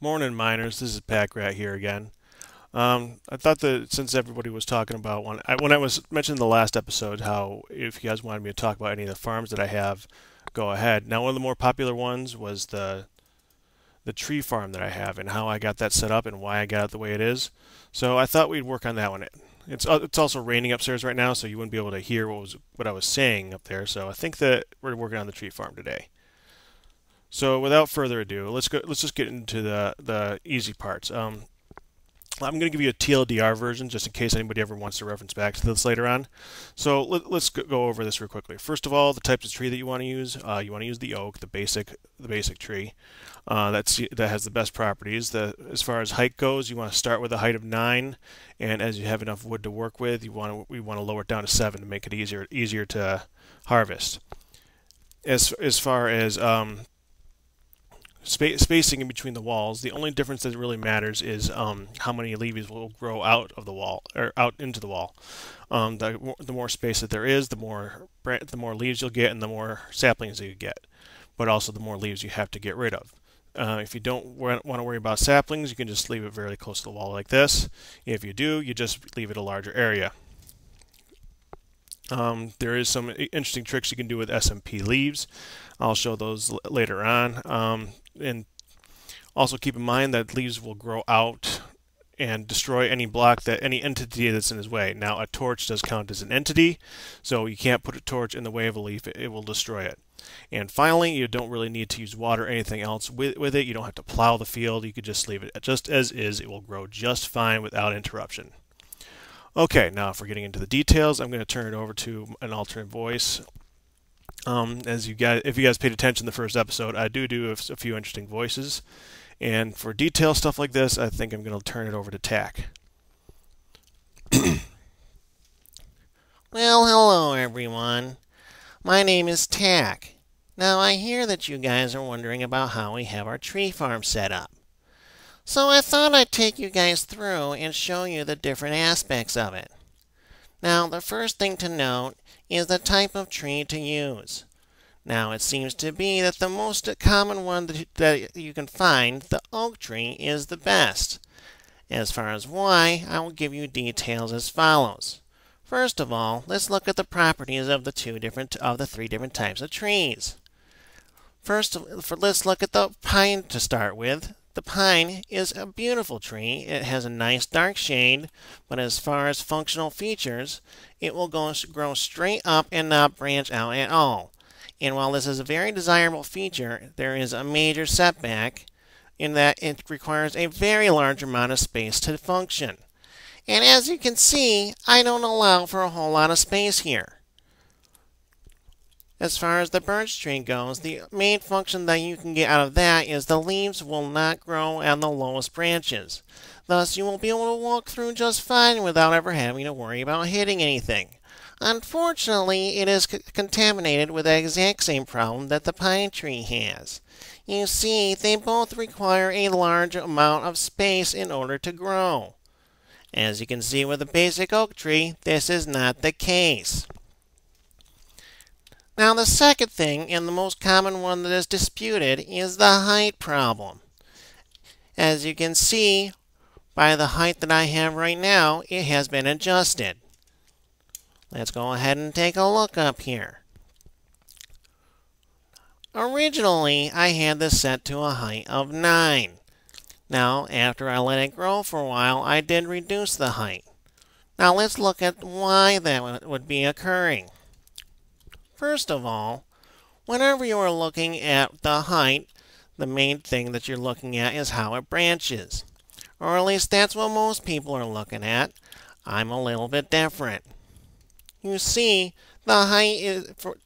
Morning, miners. This is Pakratt here again. I thought that since everybody was talking about when I was mentioning the last episode how if you guys wanted me to talk about any of the farms that I have, go ahead. Now, one of the more popular ones was the tree farm that I have and how I got that set up and why I got it the way it is. So I thought we'd work on that one. It's also raining upstairs right now, so you wouldn't be able to hear what I was saying up there. So I think that we're working on the tree farm today. So without further ado, let's go. Let's just get into the easy parts. I'm going to give you a TLDR version just in case anybody ever wants to reference back to this later on. So let's go over this real quickly. First of all, the types of tree that you want to use. You want to use the oak, the basic tree. That has the best properties. As far as height goes, you want to start with a height of 9, and as you have enough wood to work with, we want to lower it down to 7 to make it easier to harvest. As far as spacing in between the walls, the only difference that really matters is how many leaves will grow out of the wall or out into the wall. The more space that there is, the more leaves you'll get, and the more saplings you get. But also the more leaves you have to get rid of. If you don't want to worry about saplings, you can just leave it very close to the wall like this. If you do, you just leave it a larger area. There is some interesting tricks you can do with SMP leaves. I'll show those later on. And also keep in mind that leaves will grow out and destroy any entity that's in his way. Now, a torch does count as an entity, so you can't put a torch in the way of a leaf. It will destroy it. And finally, you don't really need to use water or anything else with it. You don't have to plow the field. You could just leave it just as is. It will grow just fine without interruption. Okay, now if we're getting into the details, I'm going to turn it over to an alternate voice. If you guys paid attention to the first episode, I do a few interesting voices. And for detail stuff like this, I think I'm going to turn it over to Tack. Well, hello everyone. My name is Tack. Now I hear that you guys are wondering about how we have our tree farm set up. So I thought I'd take you guys through and show you the different aspects of it. Now the first thing to note is the type of tree to use. Now it seems to be that the most common one that you can find, the oak tree, is the best. As far as why, I will give you details as follows. First of all, let's look at the properties of the three different types of trees. Let's look at the pine to start with. The pine is a beautiful tree. It has a nice dark shade, but as far as functional features, it will grow straight up and not branch out at all. And while this is a very desirable feature, there is a major setback in that it requires a very large amount of space to function. And as you can see, I don't allow for a whole lot of space here. As far as the birch tree goes, the main function that you can get out of that is the leaves will not grow on the lowest branches. Thus, you will be able to walk through just fine without ever having to worry about hitting anything. Unfortunately, it is contaminated with the exact same problem that the pine tree has. You see, they both require a large amount of space in order to grow. As you can see with the basic oak tree, this is not the case. Now the second thing, and the most common one that is disputed, is the height problem. As you can see, by the height that I have right now, it has been adjusted. Let's go ahead and take a look up here. Originally, I had this set to a height of 9. Now, after I let it grow for a while, I did reduce the height. Now let's look at why that would be occurring. First of all, whenever you are looking at the height, the main thing that you're looking at is how it branches. Or at least that's what most people are looking at. I'm a little bit different. You see, the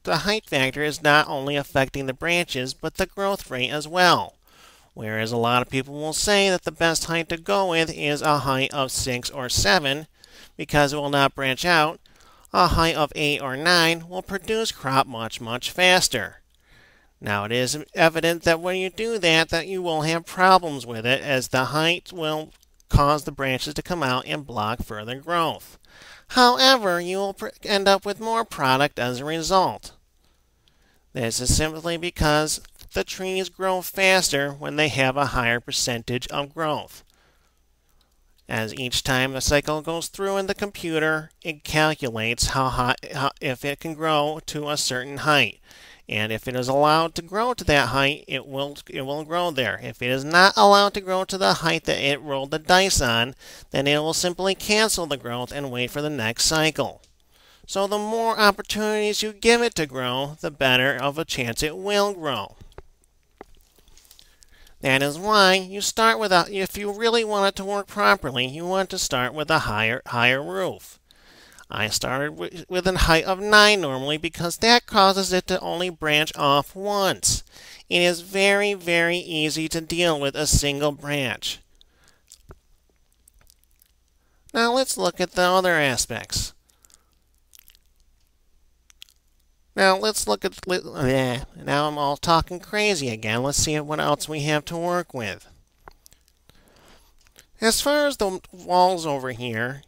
height factor is not only affecting the branches, but the growth rate as well. Whereas a lot of people will say that the best height to go with is a height of 6 or 7, because it will not branch out. A height of 8 or 9 will produce crop much faster. Now it is evident that when you do that you will have problems with it, as the height will cause the branches to come out and block further growth. However, you will end up with more product as a result. This is simply because the trees grow faster when they have a higher percentage of growth. As each time a cycle goes through in the computer, it calculates if it can grow to a certain height. And if it is allowed to grow to that height, it will grow there. If it is not allowed to grow to the height that it rolled the dice on, then it will simply cancel the growth and wait for the next cycle. So the more opportunities you give it to grow, the better of a chance it will grow. That is why you start with if you really want it to work properly, you want to start with a higher roof. I started with a height of 9 normally because that causes it to only branch off once. It is very, very easy to deal with a single branch. Now let's look at the other aspects. Now I'm all talking crazy again. Let's see what else we have to work with. As far as the walls over here,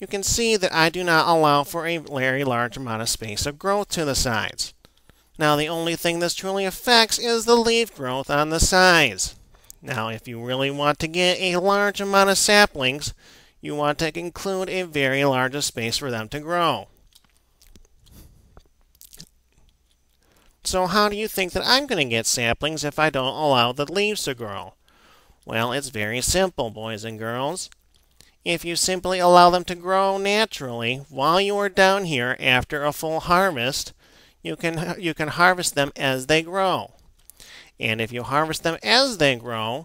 you can see that I do not allow for a very large amount of space of growth to the sides. Now the only thing this truly affects is the leaf growth on the sides. Now if you really want to get a large amount of saplings, you want to include a very large space for them to grow. So how do you think that I'm going to get saplings if I don't allow the leaves to grow? Well, it's very simple, boys and girls. If you simply allow them to grow naturally while you are down here after a full harvest, you can harvest them as they grow. And if you harvest them as they grow,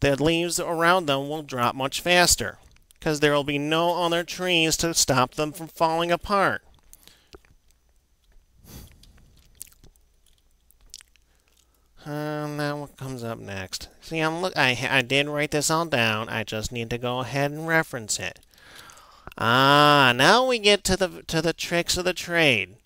the leaves around them will drop much faster because there will be no other trees to stop them from falling apart. Now what comes up next? See, I did write this all down. I just need to go ahead and reference it. Now we get to the tricks of the trade.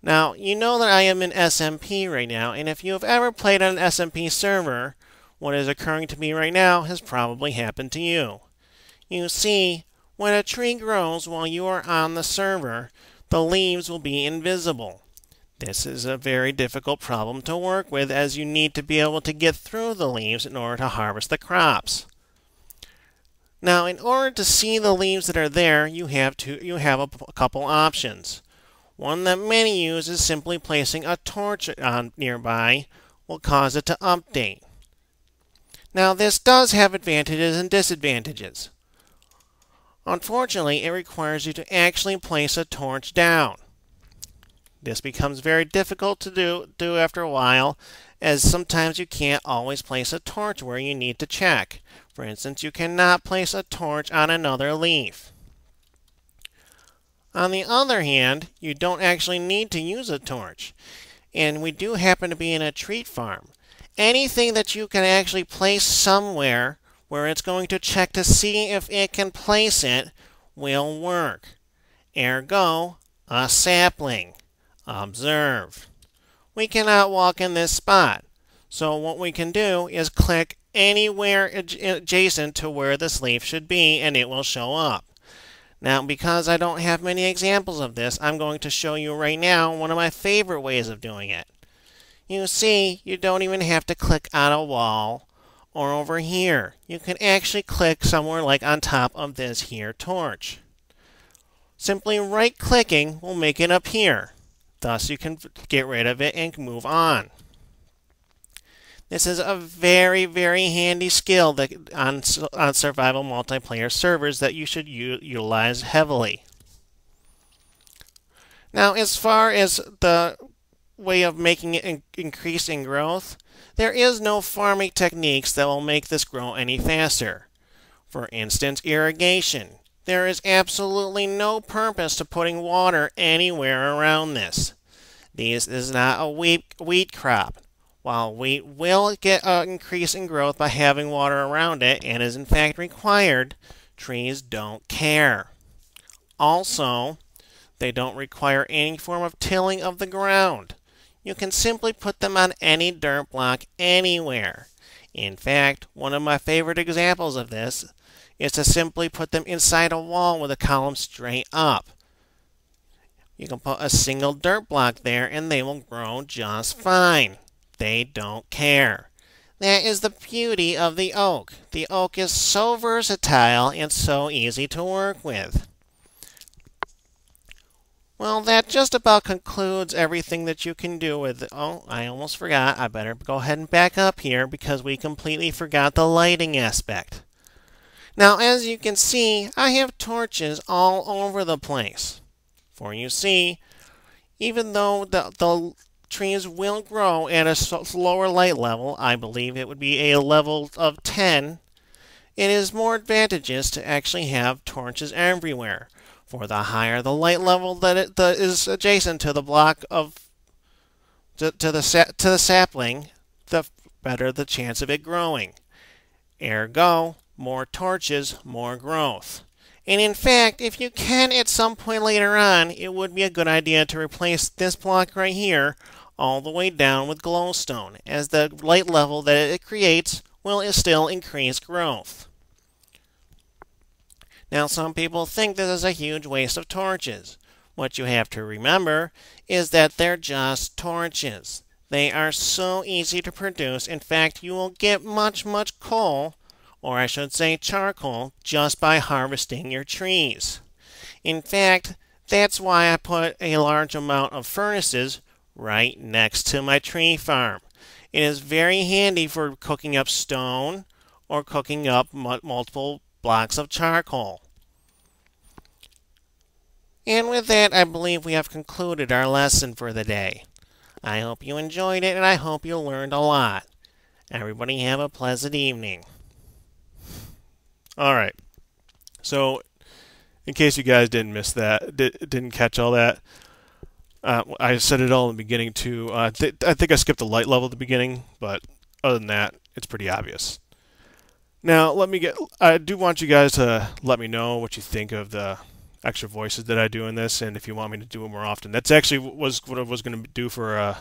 Now, you know that I am in SMP right now, and if you have ever played on an SMP server, what is occurring to me right now has probably happened to you. You see, when a tree grows while you are on the server, the leaves will be invisible. This is a very difficult problem to work with, as you need to be able to get through the leaves in order to harvest the crops. Now, in order to see the leaves that are there, you have a couple options. One that many use is simply placing a torch on nearby will cause it to update. Now, this does have advantages and disadvantages. Unfortunately, it requires you to actually place a torch down. This becomes very difficult to do after a while, as sometimes you can't always place a torch where you need to check. For instance, you cannot place a torch on another leaf. On the other hand, you don't actually need to use a torch. And we do happen to be in a treat farm. Anything that you can actually place somewhere where it's going to check to see if it can place it will work. Ergo, a sapling. Observe. We cannot walk in this spot, so what we can do is click anywhere adjacent to where this leaf should be and it will show up. Now, because I don't have many examples of this, I'm going to show you right now one of my favorite ways of doing it. You see, you don't even have to click on a wall or over here. You can actually click somewhere like on top of this here torch. Simply right-clicking will make it appear. Thus, you can get rid of it and move on. This is a very, very handy skill that on survival multiplayer servers that you should utilize heavily. Now, as far as the way of making it increase in growth, there is no farming techniques that will make this grow any faster. For instance, irrigation. There is absolutely no purpose to putting water anywhere around this. This is not a wheat crop. While wheat will get an increase in growth by having water around it and is in fact required, trees don't care. Also, they don't require any form of tilling of the ground. You can simply put them on any dirt block anywhere. In fact, one of my favorite examples of this is to simply put them inside a wall with a column straight up. You can put a single dirt block there and they will grow just fine. They don't care. That is the beauty of the oak. The oak is so versatile and so easy to work with. Well, that just about concludes everything that you can do with it. Oh, I almost forgot. I better go ahead and back up here because we completely forgot the lighting aspect. Now, as you can see, I have torches all over the place. For you see, even though the trees will grow at a slower light level, I believe it would be a level of 10, it is more advantageous to actually have torches everywhere. For the higher the light level that is adjacent to the block to the sapling, the better the chance of it growing. Ergo, more torches, more growth. And in fact, if you can at some point later on, it would be a good idea to replace this block right here all the way down with glowstone, as the light level that it creates will still increase growth. Now, some people think this is a huge waste of torches. What you have to remember is that they're just torches. They are so easy to produce. In fact, you will get much coal, or I should say charcoal, just by harvesting your trees. In fact, that's why I put a large amount of furnaces right next to my tree farm. It is very handy for cooking up stone or cooking up multiple blocks of charcoal. And with that, I believe we have concluded our lesson for the day. I hope you enjoyed it, and I hope you learned a lot. Everybody have a pleasant evening. All right. So, in case you guys didn't miss that, didn't catch all that, I said it all in the beginning too. I think I skipped the light level at the beginning, but other than that, it's pretty obvious. Now, I do want you guys to let me know what you think of the extra voices that I do in this, and if you want me to do it more often. That's actually what I was going to do for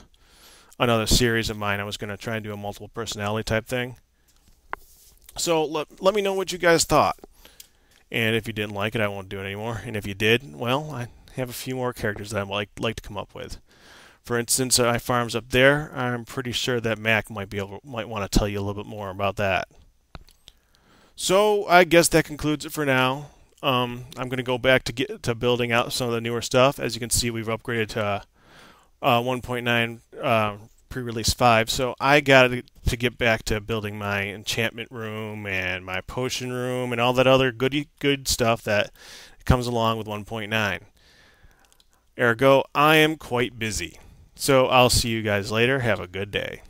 another series of mine. I was going to try and do a multiple personality type thing. So let me know what you guys thought. And if you didn't like it, I won't do it anymore. And if you did, well, I have a few more characters that I like to come up with. For instance, I farms up there. I'm pretty sure that Mac might want to tell you a little bit more about that. So I guess that concludes it for now. I'm going to go back to building out some of the newer stuff. As you can see, we've upgraded to 1.9 pre-release 5. So I got to get back to building my enchantment room and my potion room and all that other good stuff that comes along with 1.9. Ergo, I am quite busy. So I'll see you guys later. Have a good day.